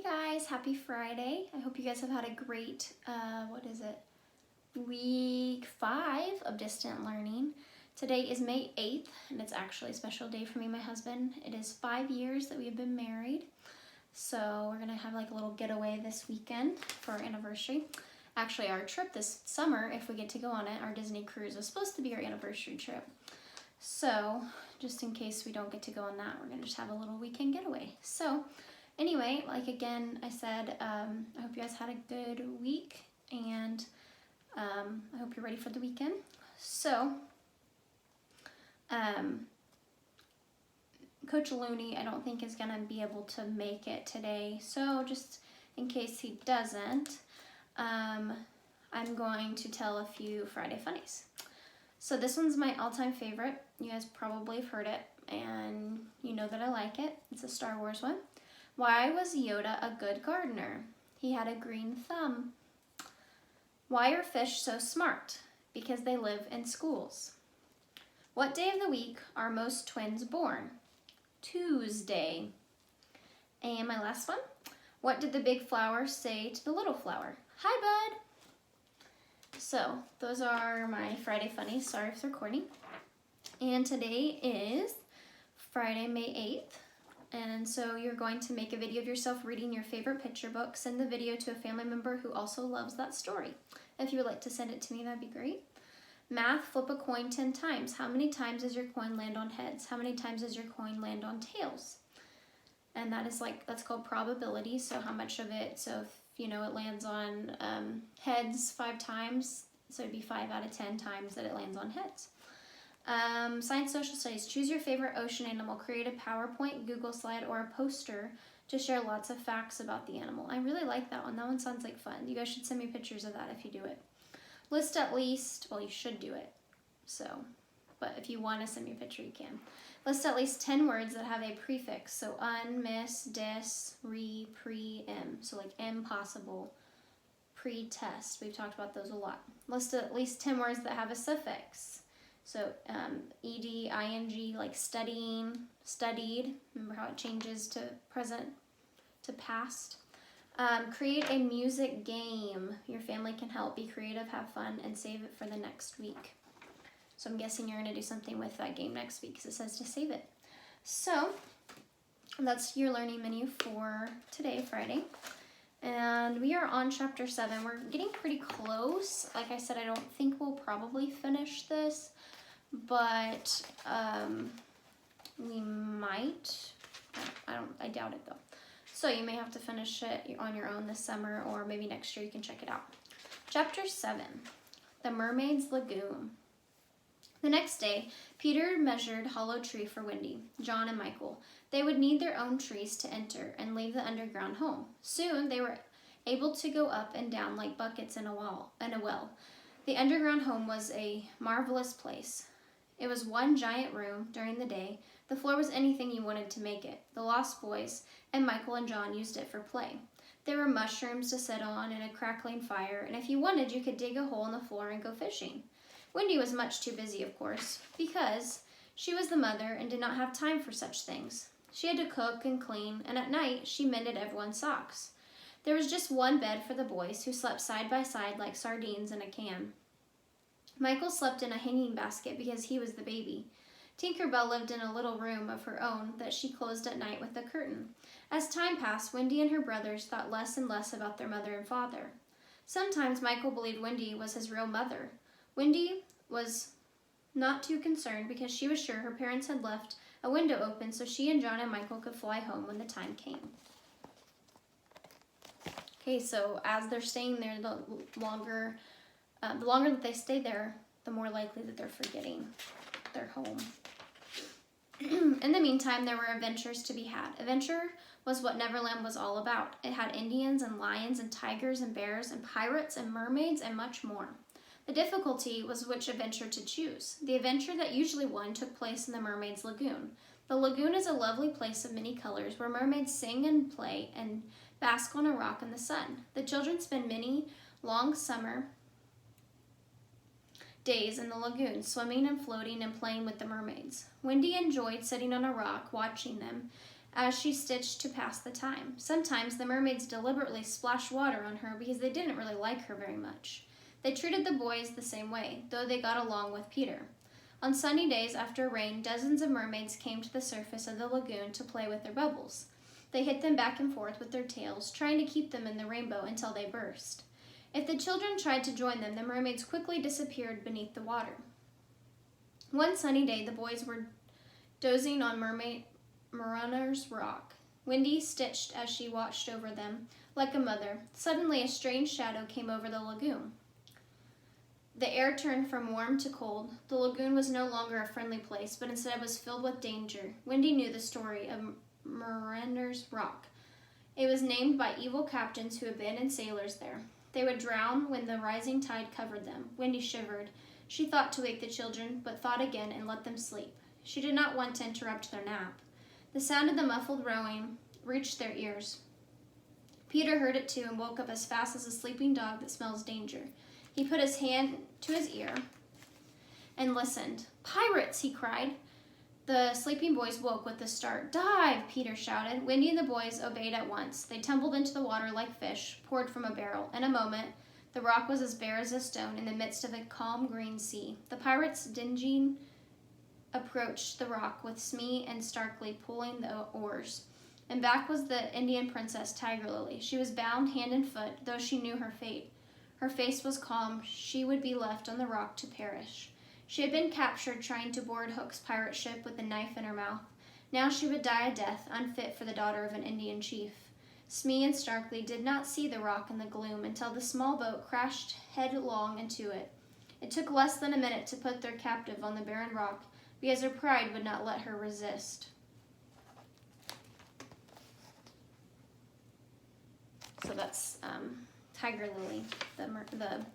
guys, happy Friday. I hope you guys have had a great, week 5 of distant learning. Today is May 8th, and it's actually a special day for me and my husband. It is 5 years that we have been married. So we're gonna have like a little getaway this weekend for our anniversary. Actually, our trip this summer, if we get to go on it, our Disney cruise is supposed to be our anniversary trip. So just in case we don't get to go on that, we're gonna just have a little weekend getaway. So anyway, like again, I said, I hope you guys had a good week, and I hope you're ready for the weekend. So, Coach Looney, I don't think is gonna be able to make it today. So just in case he doesn't, I'm going to tell a few Friday funnies. So this one's my all-time favorite. You guys probably have heard it, and you know that I like it. It's a Star Wars one. Why was Yoda a good gardener? He had a green thumb. Why are fish so smart? Because they live in schools. What day of the week are most twins born? Tuesday. And my last one. What did the big flower say to the little flower? Hi, bud. So those are my Friday funnies. Sorry for the recording. And today is Friday, May 8th. And so you're going to make a video of yourself reading your favorite picture book. Send the video to a family member who also loves that story. If you would like to send it to me, that'd be great. Math, flip a coin 10 times. How many times does your coin land on heads? How many times does your coin land on tails? And that's called probability. So how much of it, so if it lands on heads 5 times, so it'd be 5 out of 10 times that it lands on heads. Science, social studies. Choose your favorite ocean animal. Create a PowerPoint, Google slide, or a poster to share lots of facts about the animal. I really like that one. That one sounds like fun. You guys should send me pictures of that if you do it. List at least, well, you should do it. So, but if you want to send me a picture, you can. List at least 10 words that have a prefix. So un, miss, dis, re, pre, m. So like impossible, pre-test. We've talked about those a lot. List at least 10 words that have a suffix. So ed, ing, like studying, studied. Remember how it changes to present to past. Create a music game. Your family can help. Be creative, have fun, and save it for the next week. So I'm guessing you're going to do something with that game next week because it says to save it. So that's your learning menu for today, Friday. And we are on chapter 7. We're getting pretty close. Like I said, I don't think we'll probably finish this, but we might. I doubt it though. So you may have to finish it on your own this summer, or maybe next year you can check it out. Chapter 7, The Mermaid's Lagoon. The next day, Peter measured hollow tree for Wendy, John, and Michael. They would need their own trees to enter and leave the underground home. Soon they were able to go up and down like buckets in a well. The underground home was a marvelous place. It was one giant room during the day. The floor was anything you wanted to make it. The Lost Boys and Michael and John used it for play. There were mushrooms to sit on and a crackling fire, and if you wanted, you could dig a hole in the floor and go fishing. Wendy was much too busy, of course, because she was the mother and did not have time for such things. She had to cook and clean, and at night, she mended everyone's socks. There was just one bed for the boys, who slept side by side like sardines in a can. Michael slept in a hanging basket because he was the baby. Tinkerbell lived in a little room of her own that she closed at night with a curtain. As time passed, Wendy and her brothers thought less and less about their mother and father. Sometimes Michael believed Wendy was his real mother. Wendy was not too concerned because she was sure her parents had left a window open so she and John and Michael could fly home when the time came. Okay, so as they're staying there, the longer that they stay there, the more likely that they're forgetting their home. In the meantime, there were adventures to be had. Adventure was what Neverland was all about. It had Indians and lions and tigers and bears and pirates and mermaids and much more. The difficulty was which adventure to choose. The adventure that usually won took place in the Mermaid's Lagoon. The lagoon is a lovely place of many colors where mermaids sing and play and bask on a rock in the sun. The children spend many long summer days in the lagoon, swimming and floating and playing with the mermaids. Wendy enjoyed sitting on a rock watching them as she stitched to pass the time. Sometimes the mermaids deliberately splashed water on her because they didn't really like her very much. They treated the boys the same way, though they got along with Peter. On sunny days after rain, dozens of mermaids came to the surface of the lagoon to play with their bubbles. They hit them back and forth with their tails, trying to keep them in the rainbow until they burst. If the children tried to join them, the mermaids quickly disappeared beneath the water. One sunny day, the boys were dozing on Mariner's Rock. Wendy stitched as she watched over them, like a mother. Suddenly, a strange shadow came over the lagoon. The air turned from warm to cold. The lagoon was no longer a friendly place, but instead was filled with danger. Wendy knew the story of Mariner's Rock. It was named by evil captains who abandoned sailors there. They would drown when the rising tide covered them. Wendy shivered. She thought to wake the children, but thought again and let them sleep. She did not want to interrupt their nap. The sound of the muffled rowing reached their ears. Peter heard it too and woke up as fast as a sleeping dog that smells danger. He put his hand to his ear and listened. "Pirates!" he cried. The sleeping boys woke with a start. "Dive!" Peter shouted. Wendy and the boys obeyed at once. They tumbled into the water like fish, poured from a barrel. In a moment, the rock was as bare as a stone in the midst of a calm green sea. The pirates, dinging, approached the rock with Smee and Starkly pulling the oars. And back was the Indian princess, Tiger Lily. She was bound hand and foot, though she knew her fate. Her face was calm. She would be left on the rock to perish. She had been captured trying to board Hook's pirate ship with a knife in her mouth. Now she would die a death unfit for the daughter of an Indian chief. Smee and Starkly did not see the rock in the gloom until the small boat crashed headlong into it. It took less than a minute to put their captive on the barren rock because her pride would not let her resist. So that's Tiger Lily, the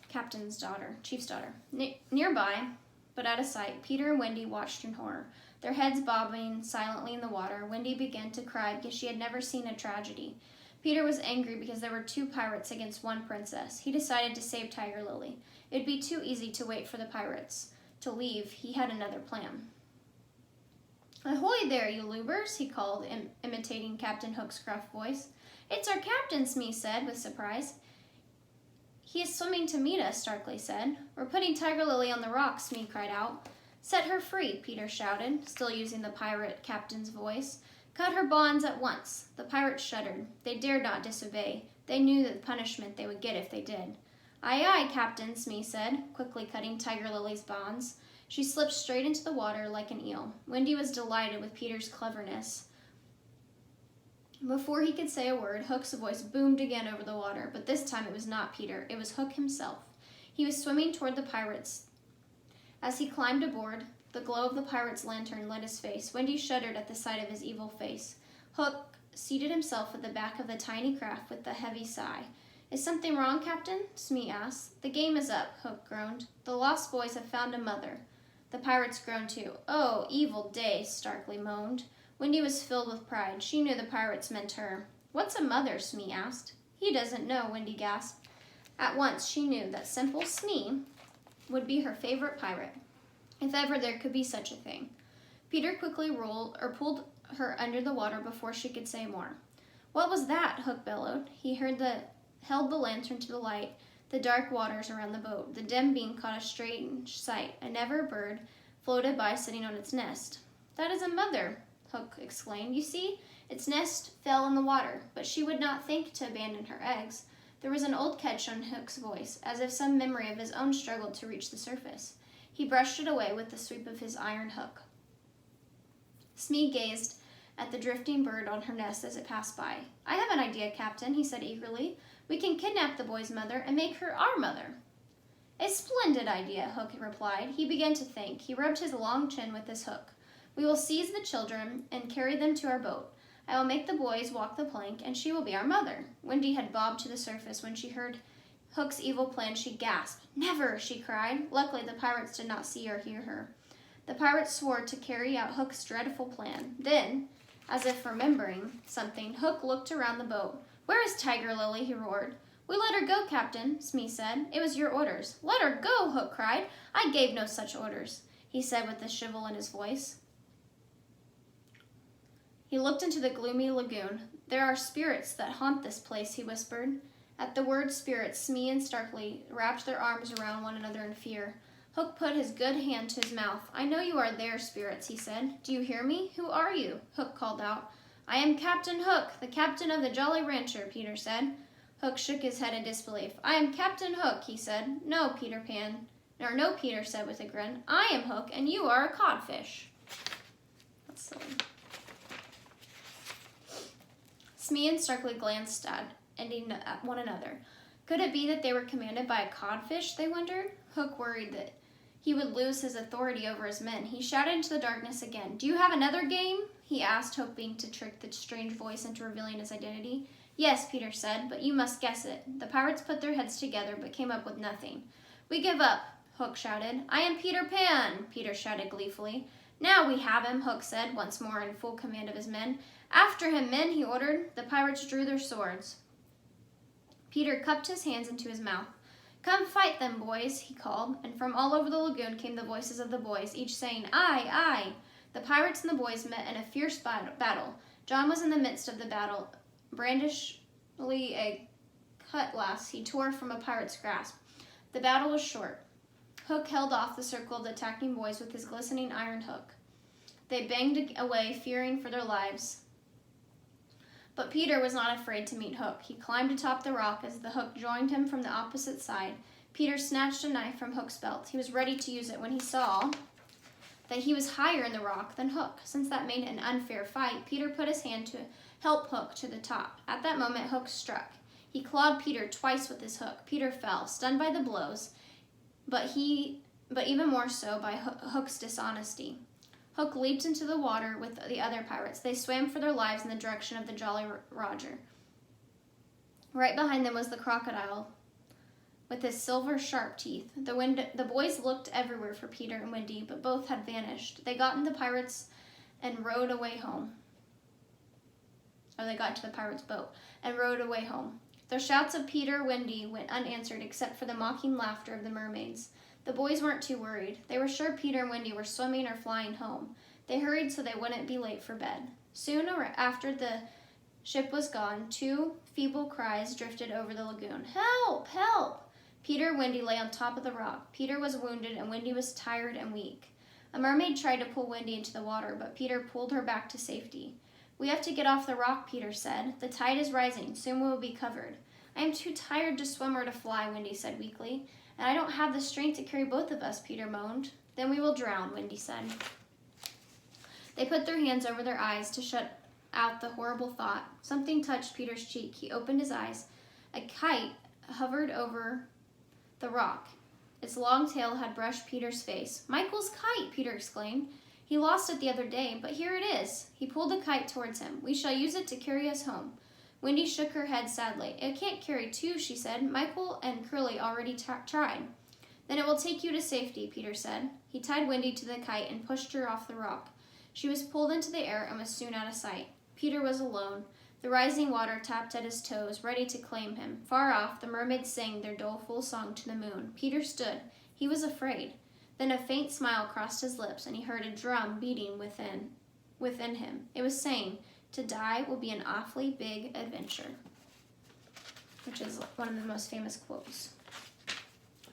captain's daughter, chief's daughter. Nearby, but out of sight, Peter and Wendy watched in horror, their heads bobbing silently in the water. Wendy began to cry because she had never seen a tragedy. Peter was angry because there were 2 pirates against 1 princess. He decided to save Tiger Lily. It would be too easy to wait for the pirates to leave. He had another plan. "Ahoy there, you lubers," he called, imitating Captain Hook's gruff voice. "It's our captain," Smee said with surprise. "He is swimming to meet us," Starkly said. "We're putting Tiger Lily on the rock," Smee cried out. "Set her free," Peter shouted, still using the pirate captain's voice. "Cut her bonds at once." The pirates shuddered. They dared not disobey. They knew the punishment they would get if they did. "Aye, aye, Captain," Smee said, quickly cutting Tiger Lily's bonds. She slipped straight into the water like an eel. Wendy was delighted with Peter's cleverness. Before he could say a word, Hook's voice boomed again over the water, but this time it was not Peter. It was Hook himself. He was swimming toward the pirates. As he climbed aboard, the glow of the pirate's lantern lit his face. Wendy shuddered at the sight of his evil face. Hook seated himself at the back of the tiny craft with a heavy sigh. "Is something wrong, Captain?" Smee asked. "The game is up," Hook groaned. "The lost boys have found a mother." The pirates groaned too. "Oh, evil day," Starkly moaned. Wendy was filled with pride. She knew the pirates meant her. "What's a mother?" Smee asked. "He doesn't know," Wendy gasped. At once she knew that simple Smee would be her favorite pirate, if ever there could be such a thing. Peter quickly pulled her under the water before she could say more. "What was that?" Hook bellowed. He held the lantern to the light, the dark waters around the boat. The dim beam caught a strange sight. A never bird floated by sitting on its nest. "That is a mother," Hook exclaimed. "You see, its nest fell in the water, but she would not think to abandon her eggs." There was an old catch on Hook's voice, as if some memory of his own struggled to reach the surface. He brushed it away with the sweep of his iron hook. Smee gazed at the drifting bird on her nest as it passed by. "I have an idea, Captain," he said eagerly. "We can kidnap the boy's mother and make her our mother." "A splendid idea," Hook replied. He began to think. He rubbed his long chin with his hook. "We will seize the children and carry them to our boat. I will make the boys walk the plank, and she will be our mother." Wendy had bobbed to the surface. When she heard Hook's evil plan, she gasped. "Never!" she cried. Luckily, the pirates did not see or hear her. The pirates swore to carry out Hook's dreadful plan. Then, as if remembering something, Hook looked around the boat. "Where is Tiger Lily?" he roared. "We let her go, Captain," Smee said. "It was your orders." "Let her go!" Hook cried. "I gave no such orders," he said with a shiver in his voice. He looked into the gloomy lagoon. There are spirits that haunt this place, he whispered. At the word spirits, Smee and Starkly wrapped their arms around one another in fear. Hook put his good hand to his mouth. I know you are there, spirits, he said. Do you hear me? Who are you? Hook called out. I am Captain Hook, the captain of the Jolly Rancher, Peter said. Hook shook his head in disbelief. I am Captain Hook, he said. No, Peter said with a grin. I am Hook, and you are a codfish. That's silly. Smee and Starkly glanced at one another. Could it be that they were commanded by a codfish, they wondered? Hook worried that he would lose his authority over his men. He shouted into the darkness again. Do you have another game? He asked, hoping to trick the strange voice into revealing his identity. Yes, Peter said, but you must guess it. The pirates put their heads together, but came up with nothing. We give up, Hook shouted. I am Peter Pan, Peter shouted gleefully. Now we have him, Hook said, once more in full command of his men. After him, men, he ordered. The pirates drew their swords. Peter cupped his hands into his mouth. Come fight them, boys, he called, and from all over the lagoon came the voices of the boys, each saying, Aye, aye. The pirates and the boys met in a fierce battle. John was in the midst of the battle. Brandishly a cutlass he tore from a pirate's grasp. The battle was short. Hook held off the circle of the attacking boys with his glistening iron hook. They banged away, fearing for their lives. But Peter was not afraid to meet Hook. He climbed atop the rock as the hook joined him from the opposite side. Peter snatched a knife from Hook's belt. He was ready to use it when he saw that he was higher in the rock than Hook. Since that made an unfair fight, Peter put his hand to help Hook to the top. At that moment, Hook struck. He clawed Peter twice with his hook. Peter fell, stunned by the blows, but even more so by Hook's dishonesty. Hook leaped into the water with the other pirates. They swam for their lives in the direction of the Jolly Roger. Right behind them was the crocodile with his silver sharp teeth. The boys looked everywhere for Peter and Wendy, but both had vanished. They got into the pirates and rowed away home. They got into the pirates' boat and rowed away home. Their shouts of Peter and Wendy went unanswered except for the mocking laughter of the mermaids. The boys weren't too worried. They were sure Peter and Wendy were swimming or flying home. They hurried so they wouldn't be late for bed. Soon after the ship was gone, two feeble cries drifted over the lagoon. Help! Help! Peter and Wendy lay on top of the rock. Peter was wounded and Wendy was tired and weak. A mermaid tried to pull Wendy into the water, but Peter pulled her back to safety. We have to get off the rock, Peter said. The tide is rising. Soon we will be covered. I am too tired to swim or to fly, Wendy said weakly. And I don't have the strength to carry both of us, Peter moaned. Then we will drown, Wendy said. They put their hands over their eyes to shut out the horrible thought. Something touched Peter's cheek. He opened his eyes. A kite hovered over the rock. Its long tail had brushed Peter's face. Michael's kite, Peter exclaimed. He lost it the other day, but here it is. He pulled the kite towards him. We shall use it to carry us home. Wendy shook her head sadly. It can't carry two, she said. Michael and Curly already tried. Then it will take you to safety, Peter said. He tied Wendy to the kite and pushed her off the rock. She was pulled into the air and was soon out of sight. Peter was alone. The rising water tapped at his toes, ready to claim him. Far off, the mermaids sang their doleful song to the moon. Peter stood. He was afraid. Then a faint smile crossed his lips, and he heard a drum beating within him. It was saying, to die will be an awfully big adventure, which is one of the most famous quotes.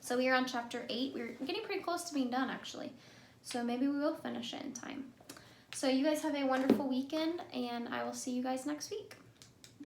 So we are on chapter 8. We're getting pretty close to being done, actually. So maybe we will finish it in time. So you guys have a wonderful weekend, and I will see you guys next week.